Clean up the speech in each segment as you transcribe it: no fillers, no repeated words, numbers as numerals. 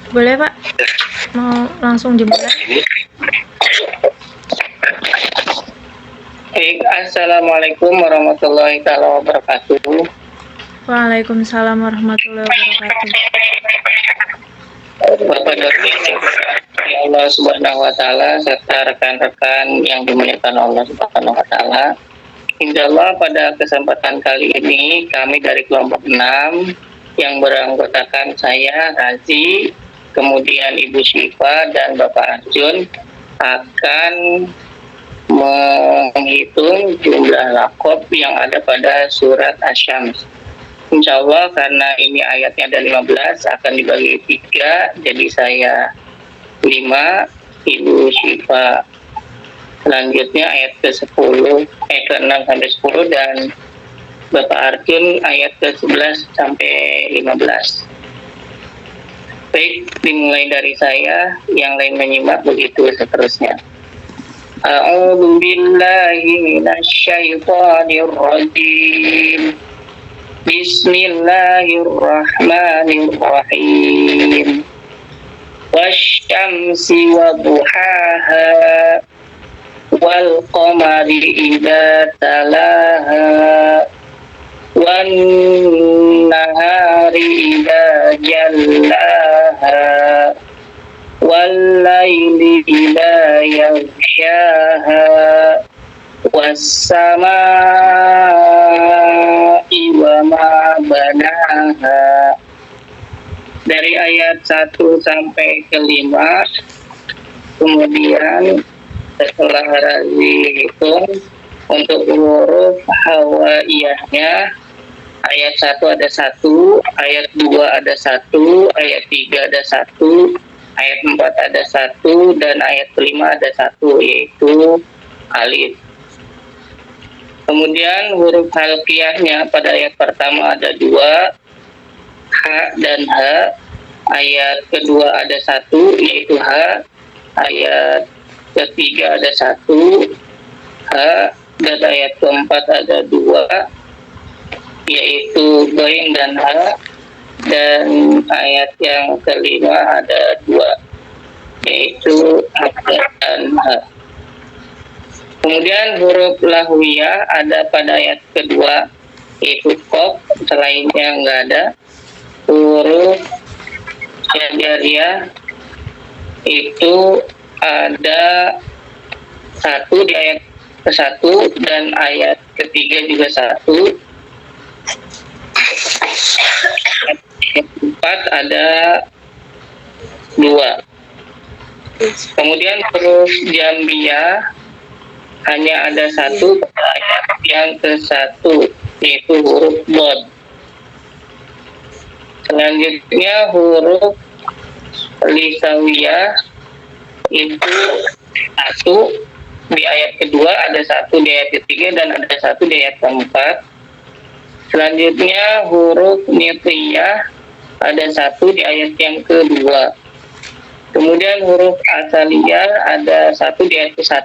Boleh Pak? Mau langsung dimulai? Baik, Assalamualaikum warahmatullahi wabarakatuh. Waalaikumsalam warahmatullahi wabarakatuh. Bapak dosen Allah Subhanahu wa taala serta rekan-rekan yang dimuliakan Allah Subhanahu wa taala. Insyaallah pada kesempatan kali ini kami dari kelompok 6 yang beranggotakan saya Razi, kemudian Ibu Syifa dan Bapak Arjun akan menghitung jumlah lakob yang ada pada surat Asy-Syams. Insya Allah karena ini ayatnya ada 15 akan dibagi 3, jadi saya 5, Ibu Syifa selanjutnya ayat ke-10, ke-6 sampai 10 dan Bapak Arjun ayat ke-11 sampai 15. Baik, dimulai dari saya, yang lain menyimak begitu seterusnya. A'udzu billahi minasyaitonir rajim. Bismillahirrahmanirrahim. Wasyamsi waduhaha wal qamari idza talaha wan nahari idza jallaha wal laili idza yaghshaha was samaa'i wa ma banaha. Dari ayat 1 sampai ke 5, kemudian setelah Razi hitung untuk huruf hawaiyahnya, ayat 1 ada 1, ayat 2 ada 1, ayat 3 ada 1, ayat 4 ada 1, dan ayat 5 ada 1, yaitu alif. Kemudian huruf halqiyahnya pada ayat pertama ada 2, ha dan ha. Ayat kedua ada 1, yaitu ha. Ayat ketiga ada 1, ha. Dan ayat keempat ada 2, yaitu ghain dan ha. Dan ayat yang kelima ada 2, yaitu ha dan ha. Kemudian huruf lahwiyah ada pada ayat kedua, yaitu qaf, selainnya enggak ada. Huruf syajariyah itu ada 1 di ayat ke-1 dan ayat ketiga juga 1. Ayat 4 ada 2. Kemudian huruf jambiyah hanya ada 1 pada ayat yang ke-1, yaitu huruf dod. Selanjutnya huruf lisawiyah itu 1 di ayat kedua, ada 1 di ayat ketiga, dan ada 1 di ayat keempat. Selanjutnya huruf nitiyah ada 1 di ayat yang kedua. Kemudian huruf asaliyah ada 1 di ayat ke-1,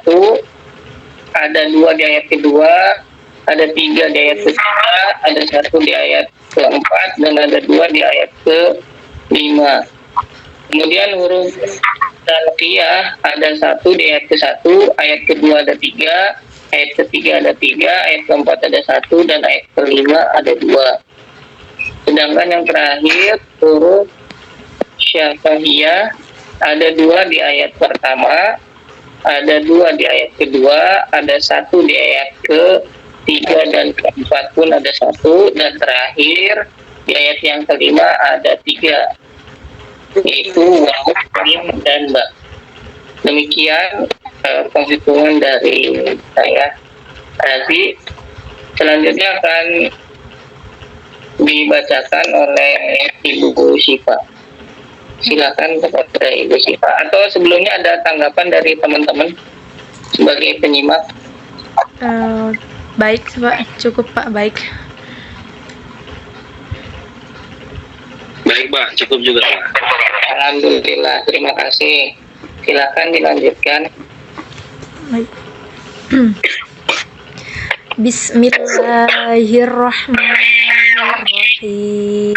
ada 2 di ayat kedua, ada 3 di ayat ketiga, ada 1 di ayat keempat, dan ada 2 di ayat ke-5. Kemudian huruf talqiyah ada 1 di ayat ke-1, ayat kedua ada 3, ayat ketiga ada 3, ayat keempat ada 1, dan ayat ke-5 ada 2. Sedangkan yang terakhir huruf syafahiyah ada 2 di ayat pertama, ada 2 di ayat kedua, ada 1 di ayat ke-3, dan keempat pun ada 1, dan terakhir di ayat yang kelima ada 3, yaitu waw, mim, dan ba. Demikian penghitungan dari saya Razi. Selanjutnya akan dibacakan oleh Ibu Syifa. Silakan kepada Ibu Syifa. Atau sebelumnya ada tanggapan dari teman-teman sebagai penyimak? Baik Pak, cukup Pak, baik. Baik Pak, cukup juga Pak. Alhamdulillah, terima kasih. Silakan dilanjutkan. Baik. Bismillahirrahmanirrahim.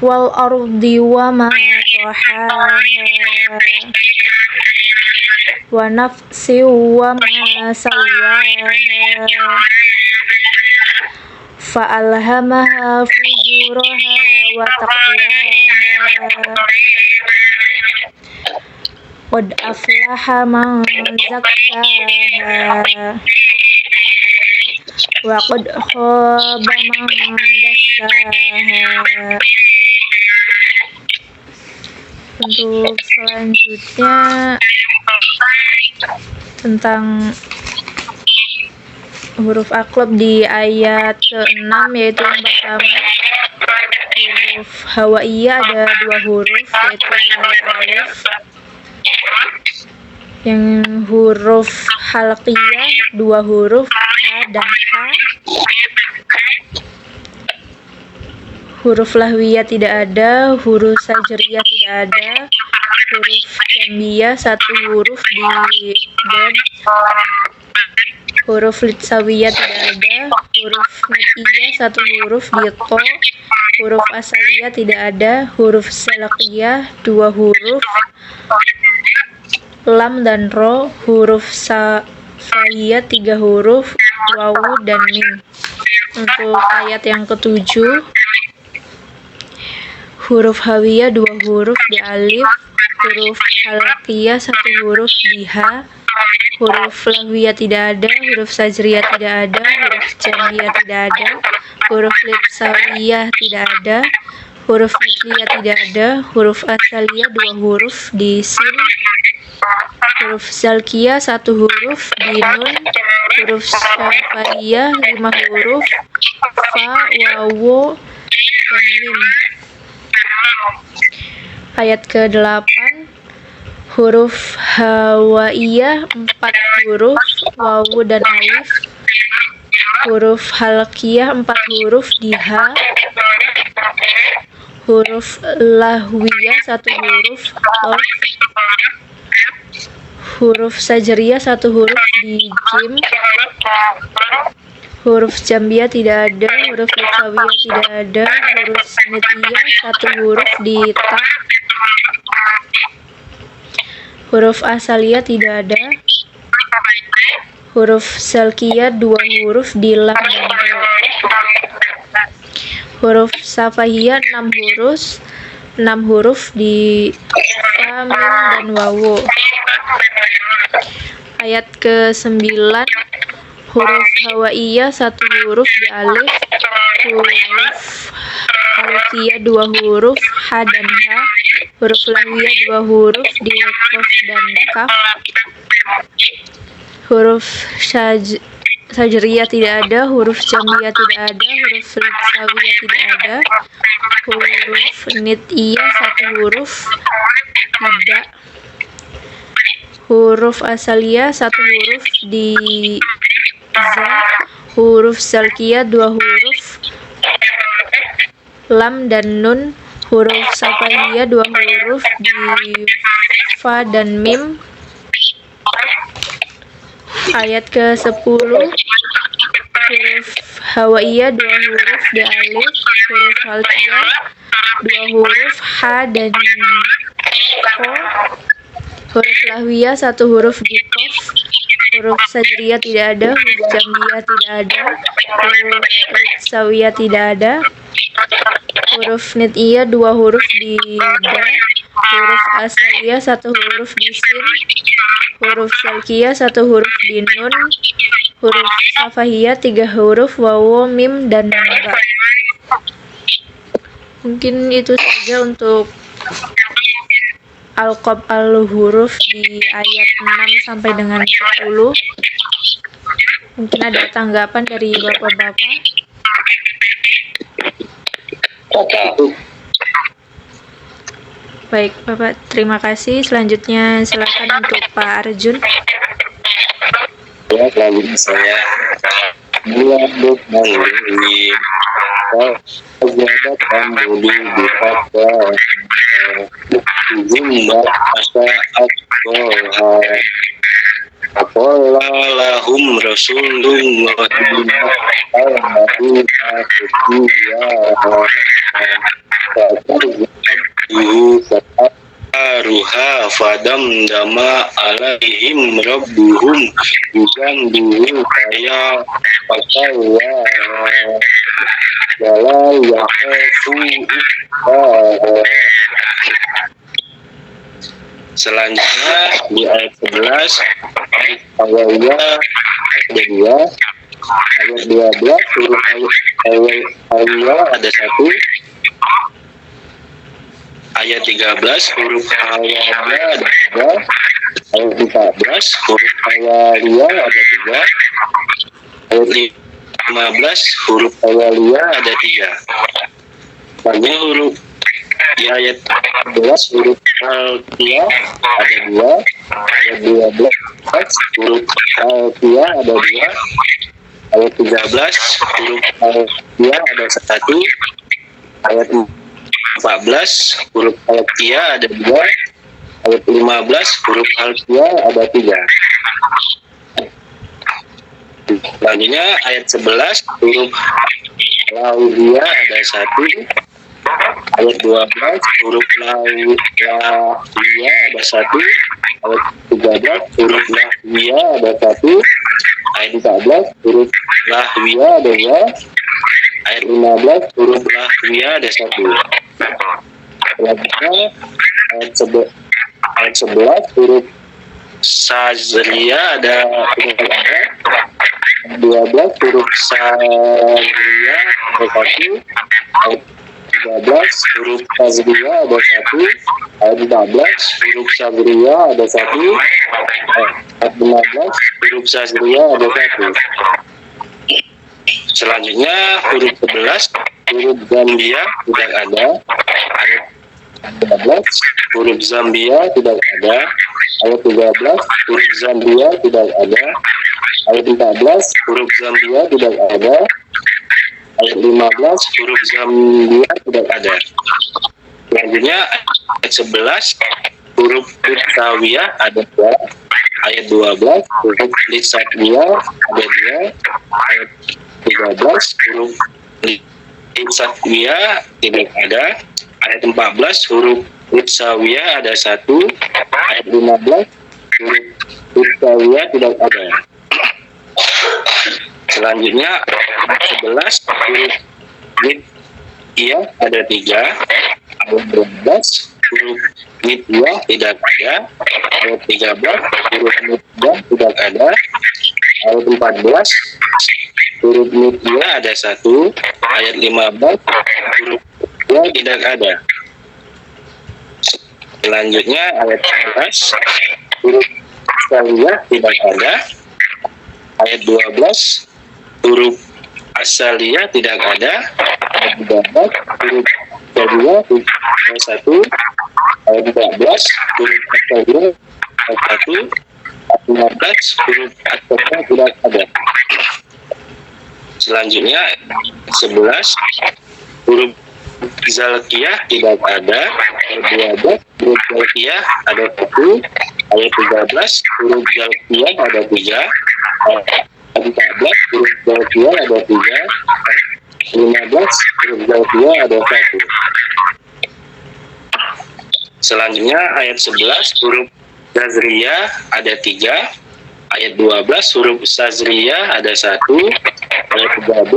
wal ardi wa ma tahaha wa nafsi wa ma sawaha fa alhamaha fujuraha wa taqwaha qad aflaha man zakkaha wa qad khaba man dassaha. Untuk selanjutnya tentang huruf aqlab di ayat ke-6, yaitu yang pertama huruf hawaiyah ada 2 huruf, yaitu alif. Yang huruf halqiyah 2 huruf, ha dan ha. Huruf lahwiyah tidak ada, huruf sajriyah tidak ada, huruf jambiyah 1 huruf di dod, huruf litsawiyah tidak ada, huruf nitiyah 1 huruf di to, huruf asaliyah tidak ada, huruf salaqiyah 2 huruf, lam dan ro, huruf safahiyah 3 huruf, wawu dan mim. Untuk ayat yang ke-7, huruf hawiyah 2 huruf di alif, huruf halqiyah 1 huruf di ha, huruf lahwiyah tidak ada, huruf sajriyah tidak ada, huruf jambiyah tidak ada, huruf litsawiyah tidak ada, huruf nitliyah tidak ada, huruf asaliyah 2 huruf di sin, huruf zalkiyah 1 huruf di nun, huruf syafahiyah 5 huruf, fa, wawu, dan mim. Ayat ke-8, huruf hawaiyah 4 huruf, wawu dan alif, huruf halqiyah 4 huruf di ha, huruf lahwiyah 1 huruf, qaf, huruf sajriyah 1 huruf di jim, huruf jambiyah tidak ada, huruf litsawiyah tidak ada, huruf nitiyah 1 huruf di ta, huruf asaliyah tidak ada, huruf salkiyah 2 huruf di lam dan ro, huruf safahiyah 6 huruf di fa, mim, dan wawu. Ayat ke-9, huruf hawaiyah 1 huruf di alif, huruf halqiyah 2 huruf, ha dan ha, huruf lahwiyah 2 huruf di qaf dan kaf, huruf sajriyah tidak ada, huruf jambiyah tidak ada, huruf litsawiyah tidak ada, huruf nitiyah 1 huruf tidak, huruf asaliyah 1 huruf di za, huruf salkiyah 2 huruf, lam dan nun, huruf safahiyah 2 huruf di fa dan mim. Ayat ke-10, huruf hawaiyah 2 huruf di alif, huruf halqiyah 2 huruf, ha dan ko, huruf lahwiyah 1 huruf di qaf, huruf sajriyah tidak ada, huruf jambiyah tidak ada, huruf litsawiyah tidak ada, huruf nitiyah 2 huruf di da, huruf asaliyah 1 huruf di sin, huruf salkiyah 1 huruf di nun, huruf safahiyah 3 huruf, wawu, mim, dan ra. Mungkin itu saja untuk alqab al-huruf di ayat 6 sampai dengan 10. Mungkin ada tanggapan dari bapak-bapak. Baik, Bapak, terima kasih. Selanjutnya silakan untuk Pak Arjun. Ya, selanjutnya saya Muladuk Maluri Pejabat Kamuli Bipata Jumlah Asa Akboha Apola lahum Rasulullah Al-Madinah Al-Madinah ruha fadam dama alaihim rabbuhum bukan dulu kaya pakawa wala yahu. Selanjutnya di ayat 11 awalnya ada 2, ayat 12 huruf awal ada 1, ayat 13 huruf awalnya ada 3, ayat 14 huruf awalnya ada 3, ayat 15 huruf awalnya ada 3. Banyak huruf di ayat 11 huruf alqiyah ada 2, ayat 12 huruf alqiyah ada 2, ayat 13 huruf alqiyah ada 1, ayat 14 huruf alqiyah ada 2, ayat 15 huruf alqiyah ada 3. Selanjutnya ayat 11 huruf laudia ada 1, ayat 12 huruf laudia ada 1, ayat 13 huruf lahwia ada 1, ayat 14 huruf lahwia ada 2, ayat 15 huruf lahwia ada 1. Selanjutnya ayat 11 huruf Sazria ada 12 huruf Sazria ada 1, ayat 13 huruf Sazria ada 1, ayat 14 huruf Sazria ada 1, ayat 15 huruf Sazria ada 1. Selanjutnya huruf 11 huruf Zambia tidak ada, ayat 13 huruf Zambia tidak ada, ayat 13 huruf Zambia tidak ada, ayat 14 huruf Zambia tidak ada, ayat 15 huruf Zambia tidak ada. Selanjutnya ayat 11 huruf Litawiyah ada 2, ayat 12 huruf Lisatwiyah ada 2, ayat 13 huruf Lisatwiyah tidak ada, ayat 14 huruf Utsawiyah ada 1, ayat 15 huruf Utsawiyah tidak ada. Selanjutnya ayat 11 huruf Nitiyah ada 3, ayat 12 huruf Nitiyah tidak ada, ayat 13 huruf Nitiyah tidak ada, ayat 14 huruf Nitiyah ada 1, ayat 15 huruf Nitiyah tidak ada. Selanjutnya ayat 11 huruf Asaliyah tidak ada, ayat 12 huruf Asaliyah tidak ada, ayat 13 huruf Asaliyah ada 1, ayat 14 huruf Asaliyah ada 1, ayat 15 huruf Asaliyah tidak ada. Selanjutnya 11 huruf Zalkiyah tidak ada, ayat 12 huruf Zalkiyah ada 1, ayat 13 huruf Zalkiyah ada 3, ayat 14 huruf Zalkiyah ada 3, ayat 15 huruf Zalkiyah ada 1. Selanjutnya ayat 11 huruf Zazriyah ada 3, ayat 12 huruf Zazriyah ada 1, ayat 13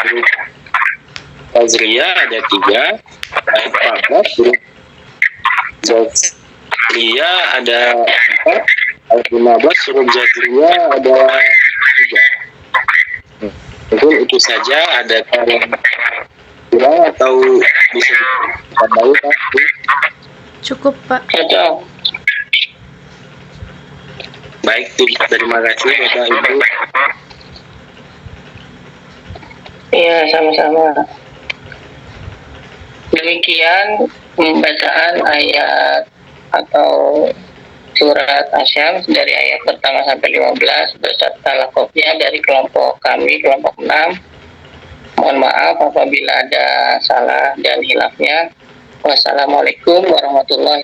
huruf Zazriyah ada 3, ayat 14 huruf Zazriyah ada 4, ayat 15 huruf Zazriyah ada 3. Mungkin itu saja. Ada yang kurang atau bisa ditambahi Pak? Cukup, Pak. Cocok. Baik, terima kasih Bapak Ibu. Iya, sama-sama. Demikian pembacaan ayat atau surat Asyam dari ayat pertama sampai 15 beserta lakopnya dari kelompok kami, kelompok 6. Mohon maaf apabila ada salah dan hilafnya. Wassalamualaikum warahmatullahi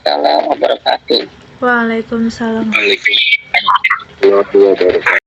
wabarakatuh. Waalaikumsalam. Waalaikumsalam warahmatullahi wabarakatuh.